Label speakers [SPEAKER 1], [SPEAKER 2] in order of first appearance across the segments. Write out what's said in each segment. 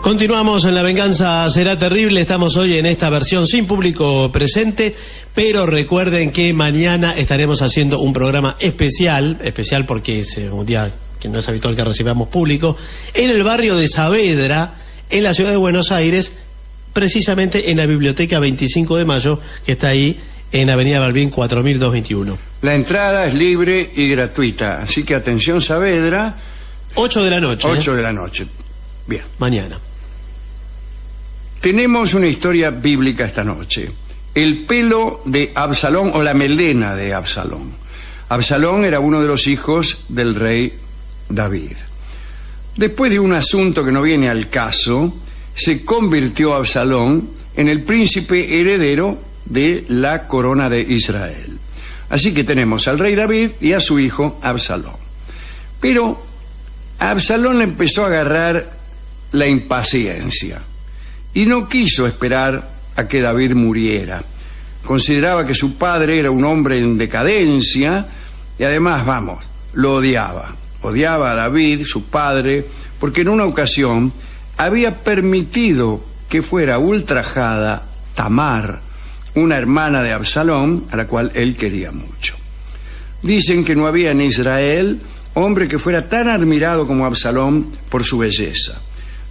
[SPEAKER 1] Continuamos en La Venganza Será Terrible. Estamos hoy en esta versión sin público presente, pero recuerden que mañana estaremos haciendo un programa especial porque es un día que no es habitual que recibamos público, en el barrio de Saavedra, en la ciudad de Buenos Aires, precisamente en la Biblioteca 25 de Mayo, que está ahí en Avenida Balbín 4221.
[SPEAKER 2] La entrada es libre y gratuita, así que atención Saavedra.
[SPEAKER 1] 8 de la noche.
[SPEAKER 2] 8 de la noche. Bien.
[SPEAKER 1] Mañana.
[SPEAKER 2] Tenemos una historia bíblica esta noche. El pelo de Absalón o la melena de Absalón. Absalón era uno de los hijos del rey David. Después de un asunto que no viene al caso, se convirtió Absalón en el príncipe heredero de la corona de Israel. Así que tenemos al rey David y a su hijo Absalón. Pero a Absalón le empezó a agarrar la impaciencia y no quiso esperar a que David muriera. Consideraba que su padre era un hombre en decadencia y además, lo odiaba. Odiaba a David, su padre, porque en una ocasión había permitido que fuera ultrajada Tamar, una hermana de Absalón, a la cual él quería mucho. Dicen que no había en Israel hombre que fuera tan admirado como Absalón por su belleza.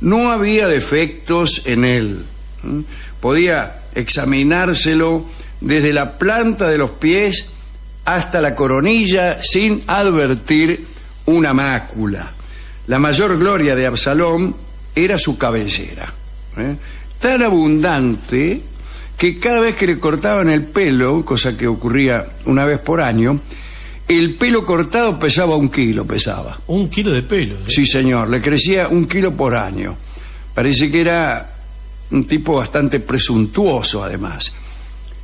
[SPEAKER 2] No había defectos en él. Podía examinárselo desde la planta de los pies hasta la coronilla sin advertir una mácula. La mayor gloria de Absalón era su cabellera, tan abundante que cada vez que le cortaban el pelo, cosa que ocurría una vez por año, el pelo cortado pesaba 1 kilo, pesaba.
[SPEAKER 1] 1 kilo de pelo.
[SPEAKER 2] Sí, señor, le crecía 1 kilo por año. Parece que era un tipo bastante presuntuoso, además.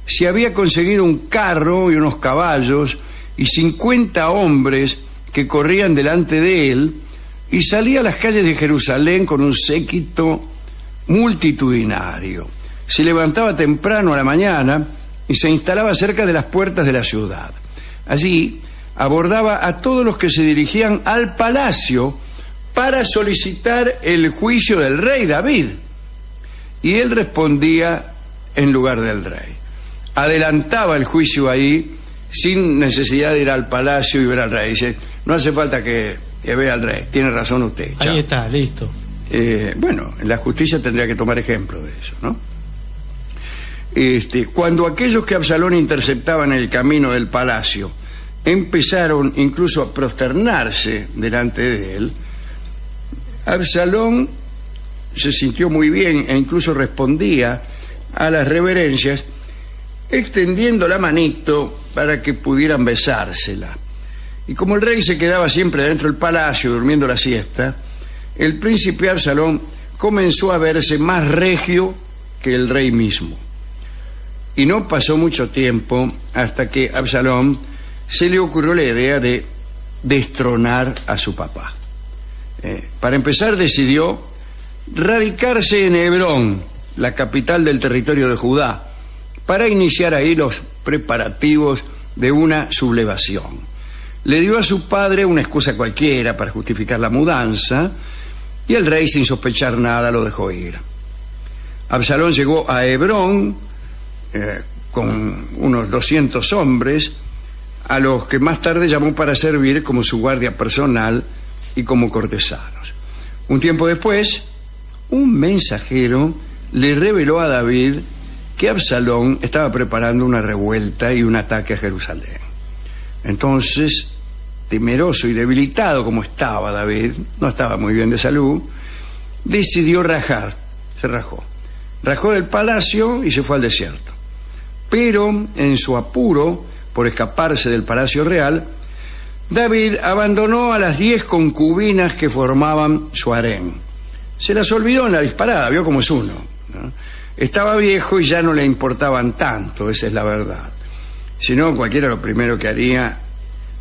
[SPEAKER 2] Se había conseguido un carro y unos caballos y 50 hombres que corrían delante de él, y salía a las calles de Jerusalén con un séquito multitudinario. Se levantaba temprano a la mañana y se instalaba cerca de las puertas de la ciudad. Allí abordaba a todos los que se dirigían al palacio para solicitar el juicio del rey David. Y él respondía en lugar del rey. Adelantaba el juicio ahí sin necesidad de ir al palacio y ver al rey. Dice, no hace falta que vea al rey, tiene razón usted. Chao.
[SPEAKER 1] Ahí está, listo.
[SPEAKER 2] Bueno, la justicia tendría que tomar ejemplo de eso, ¿no? Cuando aquellos que Absalón interceptaba en el camino del palacio empezaron incluso a prosternarse delante de él, Absalón se sintió muy bien e incluso respondía a las reverencias extendiendo la manito para que pudieran besársela. Y como el rey se quedaba siempre dentro del palacio durmiendo la siesta, el príncipe Absalón comenzó a verse más regio que el rey mismo. Y no pasó mucho tiempo hasta que a Absalón se le ocurrió la idea de destronar a su papá. Para empezar, decidió radicarse en Hebrón, la capital del territorio de Judá, para iniciar ahí los preparativos de una sublevación. Le dio a su padre una excusa cualquiera para justificar la mudanza, y el rey, sin sospechar nada, lo dejó ir. Absalón llegó a Hebrón con unos 200 hombres, a los que más tarde llamó para servir como su guardia personal y como cortesanos. Un tiempo después, un mensajero le reveló a David que Absalón estaba preparando una revuelta y un ataque a Jerusalén. Entonces, temeroso y debilitado como estaba David, no estaba muy bien de salud, decidió rajar, se rajó. Rajó del palacio y se fue al desierto. Pero en su apuro por escaparse del palacio real, David abandonó a las 10 concubinas que formaban su harén. Se las olvidó en la disparada, vio cómo es uno, ¿no? Estaba viejo y ya no le importaban tanto, esa es la verdad. Si no, cualquiera lo primero que haría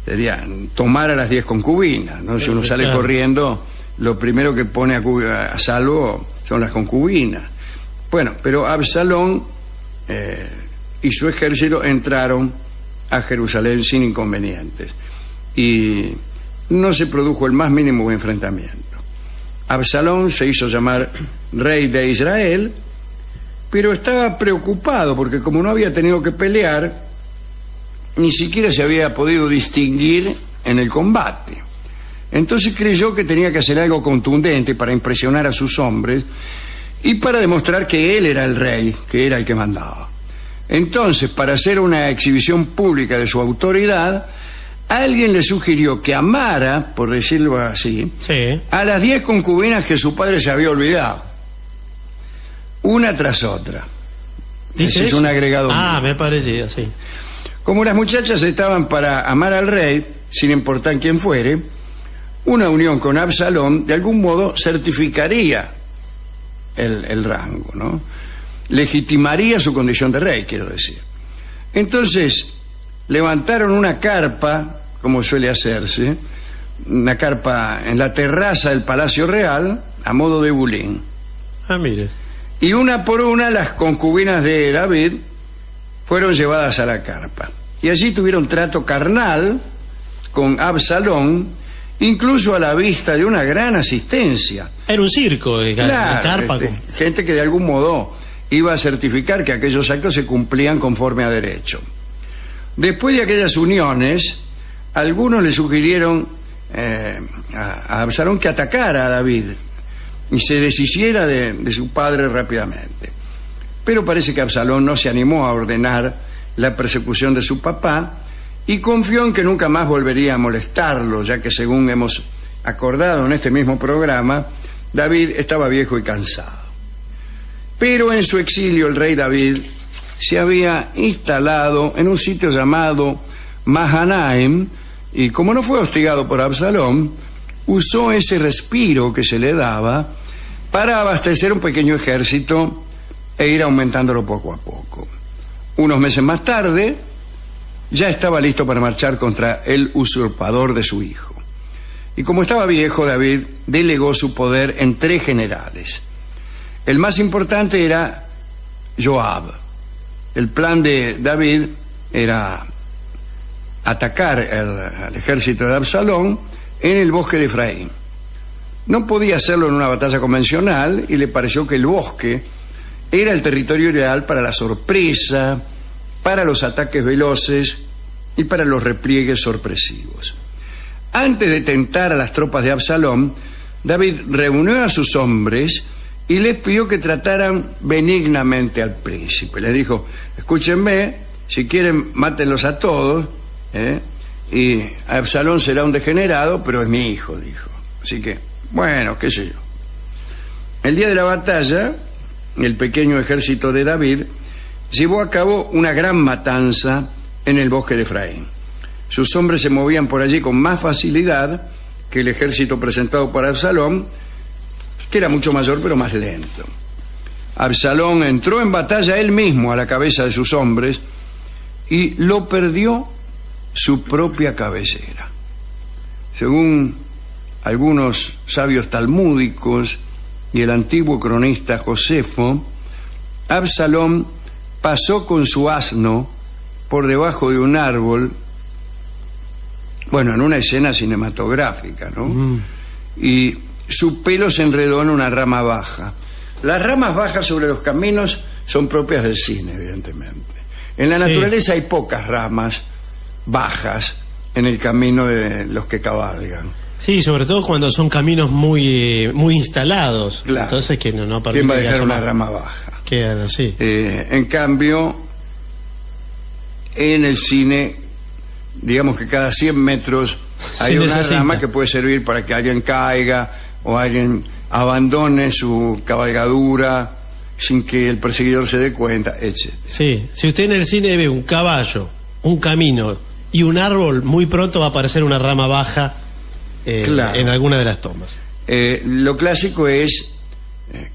[SPEAKER 2] sería tomar a las 10 concubinas, ¿no? Si uno sale corriendo, lo primero que pone a salvo son las concubinas. Bueno, pero Absalón y su ejército entraron a Jerusalén sin inconvenientes y no se produjo el más mínimo enfrentamiento. Absalón se hizo llamar rey de Israel, pero estaba preocupado porque como no había tenido que pelear, ni siquiera se había podido distinguir en el combate. Entonces creyó que tenía que hacer algo contundente para impresionar a sus hombres y para demostrar que él era el rey, que era el que mandaba. Entonces, para hacer una exhibición pública de su autoridad, alguien le sugirió que amara, por decirlo así,
[SPEAKER 1] Sí.
[SPEAKER 2] a las 10 concubinas que su padre se había olvidado, una tras otra.
[SPEAKER 1] ¿Dice
[SPEAKER 2] Ese es
[SPEAKER 1] eso?
[SPEAKER 2] un agregado
[SPEAKER 1] Ah,
[SPEAKER 2] mío.
[SPEAKER 1] me parecía, sí.
[SPEAKER 2] Como las muchachas estaban para amar al rey, sin importar quién fuere, una unión con Absalón de algún modo certificaría el rango, ¿no? Legitimaría su condición de rey, quiero decir. Entonces levantaron una carpa, como suele hacerse, una carpa en la terraza del Palacio Real, a modo de bulín.
[SPEAKER 1] Ah, mire.
[SPEAKER 2] Y una por una las concubinas de David fueron llevadas a la carpa. Y allí tuvieron trato carnal con Absalón, incluso a la vista de una gran asistencia.
[SPEAKER 1] Era un circo,
[SPEAKER 2] Claro,
[SPEAKER 1] carpa.
[SPEAKER 2] gente que de algún modo iba a certificar que aquellos actos se cumplían conforme a derecho. Después de aquellas uniones, algunos le sugirieron a Absalón que atacara a David y se deshiciera de su padre rápidamente. Pero parece que Absalón no se animó a ordenar la persecución de su papá y confió en que nunca más volvería a molestarlo, ya que según hemos acordado en este mismo programa, David estaba viejo y cansado. Pero en su exilio el rey David se había instalado en un sitio llamado Mahanaim y como no fue hostigado por Absalón, usó ese respiro que se le daba para abastecer un pequeño ejército e ir aumentándolo poco a poco. Unos meses más tarde, ya estaba listo para marchar contra el usurpador de su hijo. Y como estaba viejo, David delegó su poder en 3 generales. El más importante era Joab. El plan de David era atacar al ejército de Absalón en el bosque de Efraín. No podía hacerlo en una batalla convencional y le pareció que el bosque era el territorio ideal para la sorpresa, para los ataques veloces y para los repliegues sorpresivos. Antes de tentar a las tropas de Absalón, David reunió a sus hombres y les pidió que trataran benignamente al príncipe. Les dijo: escúchenme, si quieren mátenlos a todos, y Absalón será un degenerado, pero es mi hijo, dijo. Así que, bueno, qué sé yo. El día de la batalla, el pequeño ejército de David llevó a cabo una gran matanza en el bosque de Efraín. Sus hombres se movían por allí con más facilidad que el ejército presentado por Absalón, que era mucho mayor pero más lento. Absalón entró en batalla él mismo a la cabeza de sus hombres y lo perdió su propia cabecera. Según algunos sabios talmúdicos y el antiguo cronista Josefo, Absalón pasó con su asno por debajo de un árbol, bueno, en una escena cinematográfica, ¿no? Y su pelo se enredó en una rama baja. Las ramas bajas sobre los caminos son propias del cine, evidentemente. En la naturaleza hay pocas ramas bajas en el camino de los que cabalgan.
[SPEAKER 1] Sí, sobre todo cuando son caminos muy instalados.
[SPEAKER 2] Claro.
[SPEAKER 1] Entonces que no
[SPEAKER 2] ¿Quién va a
[SPEAKER 1] que
[SPEAKER 2] dejar
[SPEAKER 1] haya
[SPEAKER 2] una
[SPEAKER 1] más.
[SPEAKER 2] rama baja?
[SPEAKER 1] Quedan así.
[SPEAKER 2] En cambio, en el cine, digamos que cada 100 metros hay
[SPEAKER 1] Se
[SPEAKER 2] una
[SPEAKER 1] necesita.
[SPEAKER 2] rama que puede servir para que alguien caiga o alguien abandone su cabalgadura sin que el perseguidor se dé cuenta, etc.
[SPEAKER 1] Sí, si usted en el cine ve un caballo, un camino y un árbol, muy pronto va a aparecer una rama baja
[SPEAKER 2] Claro.
[SPEAKER 1] en alguna de las tomas.
[SPEAKER 2] Lo clásico es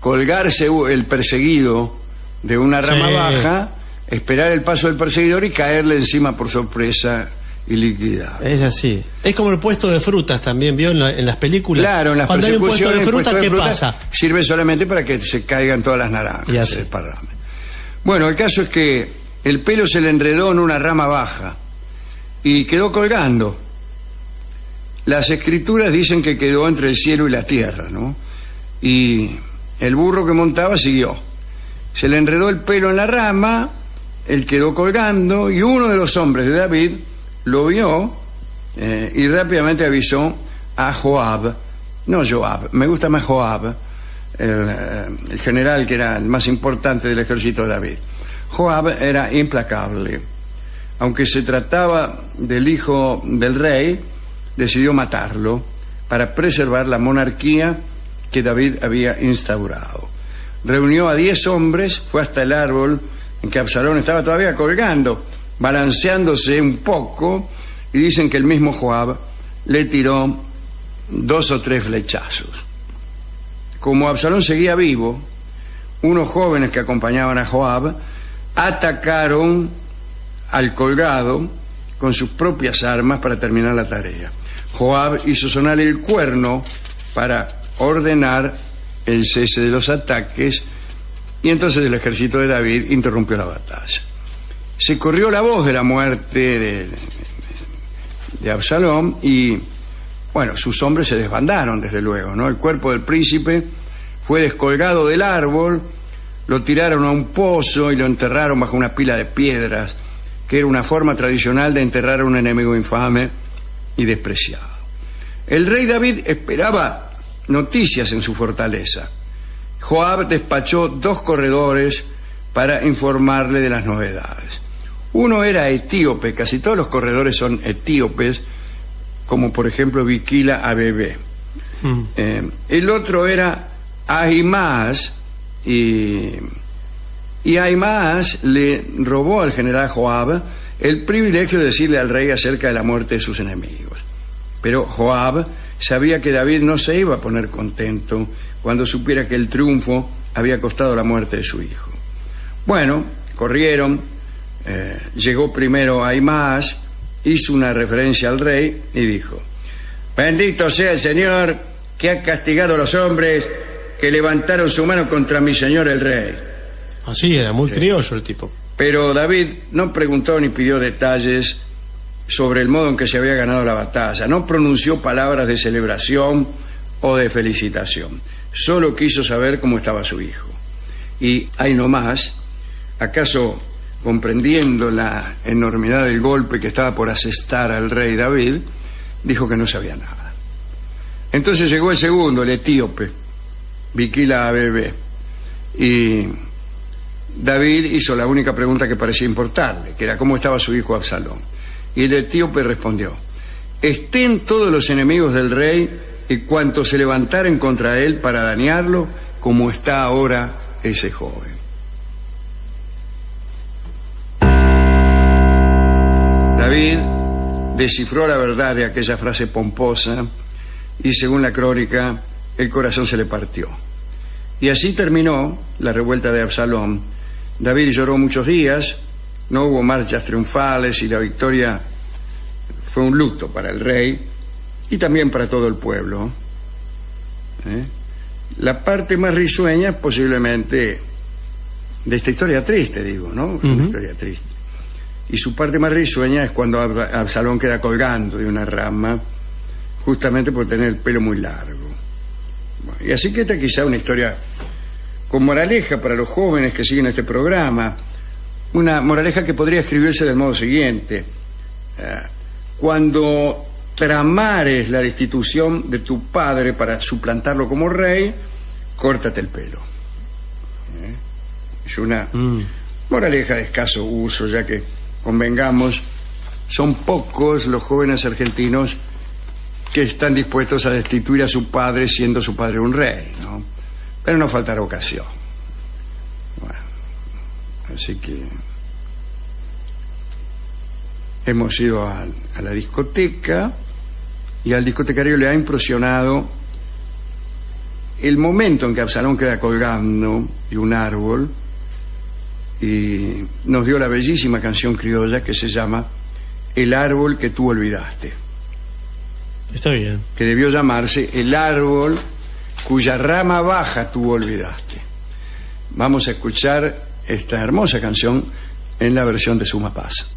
[SPEAKER 2] colgarse el perseguido de una rama
[SPEAKER 1] Sí.
[SPEAKER 2] baja, esperar el paso del perseguidor y caerle encima por sorpresa y liquidar.
[SPEAKER 1] Es así. Es como el puesto de frutas también, ¿vio? En las películas.
[SPEAKER 2] Claro, en las
[SPEAKER 1] Cuando hay un puesto
[SPEAKER 2] persecuciones,
[SPEAKER 1] de
[SPEAKER 2] el
[SPEAKER 1] frutas,
[SPEAKER 2] puesto de
[SPEAKER 1] ¿qué
[SPEAKER 2] frutas
[SPEAKER 1] pasa?
[SPEAKER 2] sirve solamente para que se caigan todas las naranjas.
[SPEAKER 1] Y así.
[SPEAKER 2] Se desparramen. Bueno, el caso es que el pelo se le enredó en una rama baja y quedó colgando. Las escrituras dicen que quedó entre el cielo y la tierra, ¿no? y el burro que montaba siguió. Se le enredó el pelo en la rama, él quedó colgando y uno de los hombres de David lo vio y rápidamente avisó a Joab, no Joab, me gusta más Joab, el general que era el más importante del ejército de David. Joab era implacable. Aunque se trataba del hijo del rey, decidió matarlo para preservar la monarquía que David había instaurado. Reunió a 10 hombres, fue hasta el árbol en que Absalón estaba todavía colgando, balanceándose un poco, y dicen que el mismo Joab le tiró 2 o 3 flechazos. Como Absalón seguía vivo, unos jóvenes que acompañaban a Joab atacaron al colgado con sus propias armas para terminar la tarea. Joab hizo sonar el cuerno para ordenar el cese de los ataques y entonces el ejército de David interrumpió la batalla. Se corrió la voz de la muerte de Absalón y, bueno, sus hombres se desbandaron, desde luego, ¿no? El cuerpo del príncipe fue descolgado del árbol, lo tiraron a un pozo y lo enterraron bajo una pila de piedras, que era una forma tradicional de enterrar a un enemigo infame y despreciado. El rey David esperaba noticias en su fortaleza. Joab despachó 2 corredores para informarle de las novedades. Uno era etíope, casi todos los corredores son etíopes, como por ejemplo Bikila Abebe. El otro era Ahimaas, y Ahimaas le robó al general Joab el privilegio de decirle al rey acerca de la muerte de sus enemigos. Pero Joab sabía que David no se iba a poner contento cuando supiera que el triunfo había costado la muerte de su hijo. Bueno, corrieron, llegó primero Ahimaas, hizo una referencia al rey y dijo: bendito sea el Señor que ha castigado a los hombres que levantaron su mano contra mi señor el rey.
[SPEAKER 1] Así era, muy criollo el tipo.
[SPEAKER 2] Pero David no preguntó ni pidió detalles sobre el modo en que se había ganado la batalla, no pronunció palabras de celebración o de felicitación, solo quiso saber cómo estaba su hijo. Y ahí nomás, acaso comprendiendo la enormidad del golpe que estaba por asestar al rey David, dijo que no sabía nada. Entonces llegó el segundo, el etíope, Bikila Abebe, y David hizo la única pregunta que parecía importarle, que era cómo estaba su hijo Absalón. Y el etíope respondió: estén todos los enemigos del rey y cuantos se levantaren contra él para dañarlo, como está ahora ese joven. David descifró la verdad de aquella frase pomposa y, según la crónica, el corazón se le partió. Y así terminó la revuelta de Absalón. David lloró muchos días, no hubo marchas triunfales y la victoria fue un luto para el rey y también para todo el pueblo. La parte más risueña posiblemente de esta historia triste, digo, ¿no? Fue una historia triste. Y su parte más risueña es cuando Absalón queda colgando de una rama, justamente por tener el pelo muy largo. Bueno, y así que esta quizá una historia con moraleja para los jóvenes que siguen este programa, una moraleja que podría escribirse del modo siguiente: cuando tramares la destitución de tu padre para suplantarlo como rey, córtate el pelo. Es una moraleja de escaso uso, ya que, convengamos, son pocos los jóvenes argentinos que están dispuestos a destituir a su padre siendo su padre un rey, ¿no? Pero no faltará ocasión. Bueno, así que hemos ido a la discoteca y al discotecario le ha impresionado el momento en que Absalón queda colgando de un árbol y nos dio la bellísima canción criolla que se llama El árbol que tú olvidaste.
[SPEAKER 1] Está bien. Que
[SPEAKER 2] debió llamarse El árbol cuya rama baja tú olvidaste. Vamos a escuchar esta hermosa canción en la versión de Suma Paz.